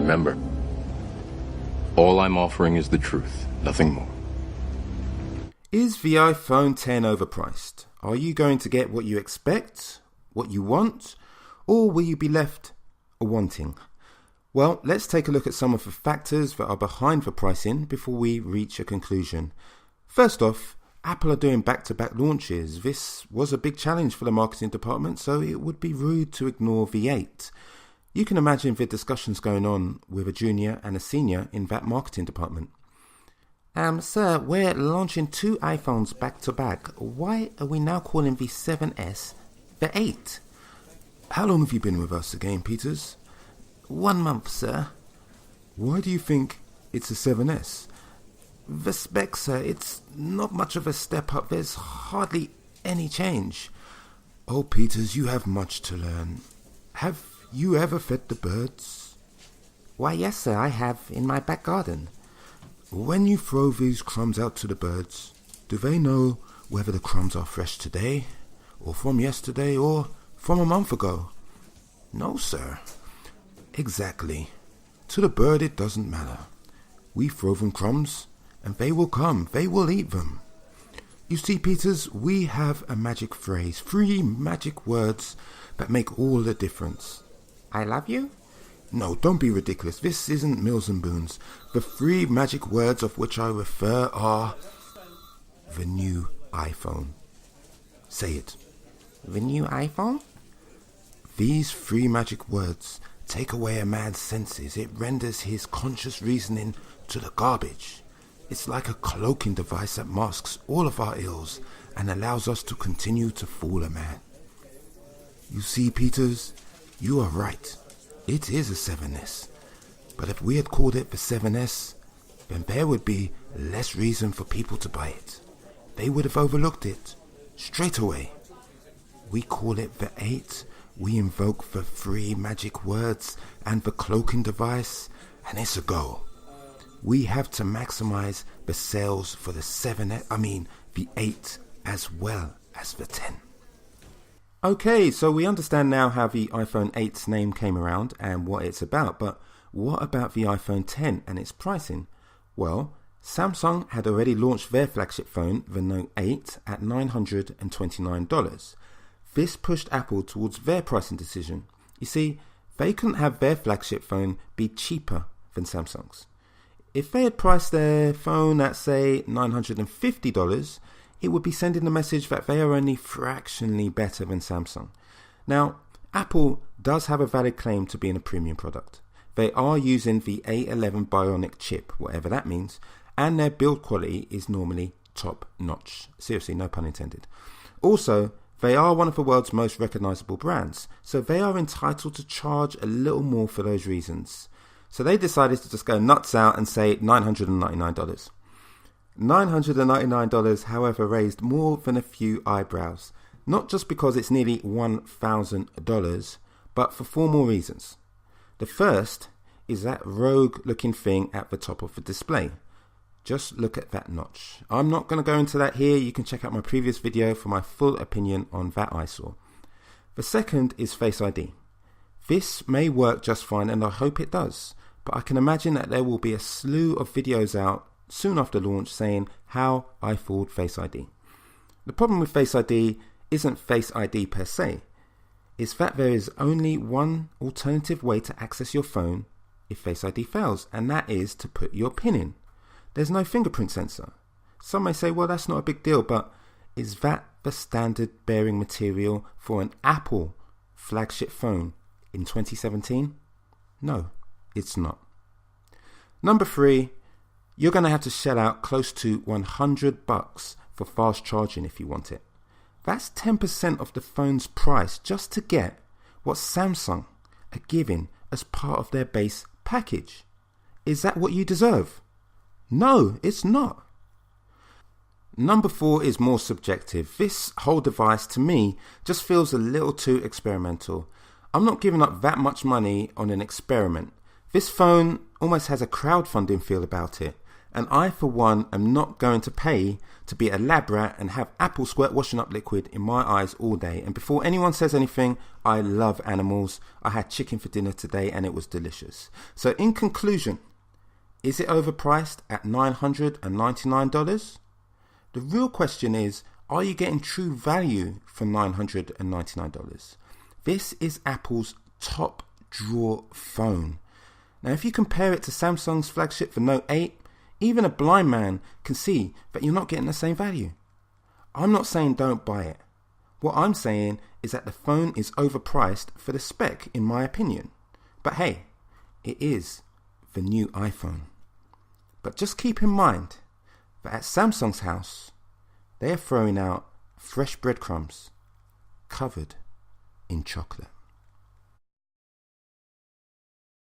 Remember, all I'm offering is the truth, nothing more. Is the iPhone X overpriced? Are you going to get what you expect, what you want, or will you be left wanting? Well, let's take a look at some of the factors that are behind the pricing before we reach a conclusion. First off, Apple are doing back-to-back launches. This was a big challenge for the marketing department, so it would be rude to ignore V8. You can imagine the discussions going on with a junior and a senior in that marketing department. Sir, we're launching 2 iPhones back-to-back. Why are we now calling the 7S the 8? How long have you been with us again, Peters? 1 month, sir. Why do you think it's a 7S? The spec, sir, it's not much of a step up. There's hardly any change. Oh, Peters, you have much to learn. Have you ever fed the birds? Why, yes, sir, I have, in my back garden. When you throw these crumbs out to the birds, do they know whether the crumbs are fresh today, or from yesterday, or from a month ago? No, sir. Exactly. To the bird it doesn't matter. We throw them crumbs, and they will come, they will eat them. You see, Peters, we have a magic phrase, 3 magic words that make all the difference. I love you? No, don't be ridiculous. This isn't Mills and Boons. The 3 magic words of which I refer are the new iPhone. Say it. The new iPhone? These 3 magic words take away a man's senses. It renders his conscious reasoning to the garbage. It's like a cloaking device that masks all of our ills and allows us to continue to fool a man. You see, Peters, you are right. It is a 7S. But if we had called it the 7S, then there would be less reason for people to buy it. They would have overlooked it straight away. We call it the 8. We invoke the 3 magic words and the cloaking device, and it's a go. We have to maximize the sales for the 8 as well as the 10. Okay, so we understand now how the iPhone 8's name came around and what it's about, but what about the iPhone X and its pricing? Well, Samsung had already launched their flagship phone, the Note 8, at $929. This pushed Apple towards their pricing decision. You see, they couldn't have their flagship phone be cheaper than Samsung's. If they had priced their phone at, say, $950, it would be sending the message that they are only fractionally better than Samsung. Now, Apple does have a valid claim to being a premium product. They are using the A11 Bionic chip, whatever that means, and their build quality is normally top notch. Seriously, no pun intended. Also, they are one of the world's most recognizable brands, so they are entitled to charge a little more for those reasons. So they decided to just go nuts out and say $999. $999, however, raised more than a few eyebrows, not just because it's nearly $1,000, but for 4 more reasons. The first is that rogue-looking thing at the top of the display. Just look at that notch. I'm not going to go into that here. You can check out my previous video for my full opinion on that eyesore. The second is Face ID. This may work just fine, and I hope it does, but I can imagine that there will be a slew of videos out soon after launch saying how I fooled Face ID. The problem with Face ID isn't Face ID per se. It's that there is only one alternative way to access your phone if Face ID fails, and that is to put your PIN in. There's no fingerprint sensor. Some may say, well, that's not a big deal, but is that the standard bearing material for an Apple flagship phone in 2017? No, it's not. Number 3, you're going to have to shell out close to $100 for fast charging if you want it. That's 10% of the phone's price just to get what Samsung are giving as part of their base package. Is that what you deserve? No, it's not. Number 4 is more subjective. This whole device to me just feels a little too experimental. I'm not giving up that much money on an experiment. This phone almost has a crowdfunding feel about it. And I, for one, am not going to pay to be a lab rat and have Apple squirt washing up liquid in my eyes all day. And before anyone says anything, I love animals. I had chicken for dinner today and it was delicious. So in conclusion, is it overpriced at $999? The real question is, are you getting true value for $999? This is Apple's top drawer phone. Now, if you compare it to Samsung's flagship, the Note 8, even a blind man can see that you're not getting the same value. I'm not saying don't buy it. What I'm saying is that the phone is overpriced for the spec, in my opinion. But hey, it is the new iPhone. But just keep in mind that at Samsung's house, they are throwing out fresh breadcrumbs covered in chocolate.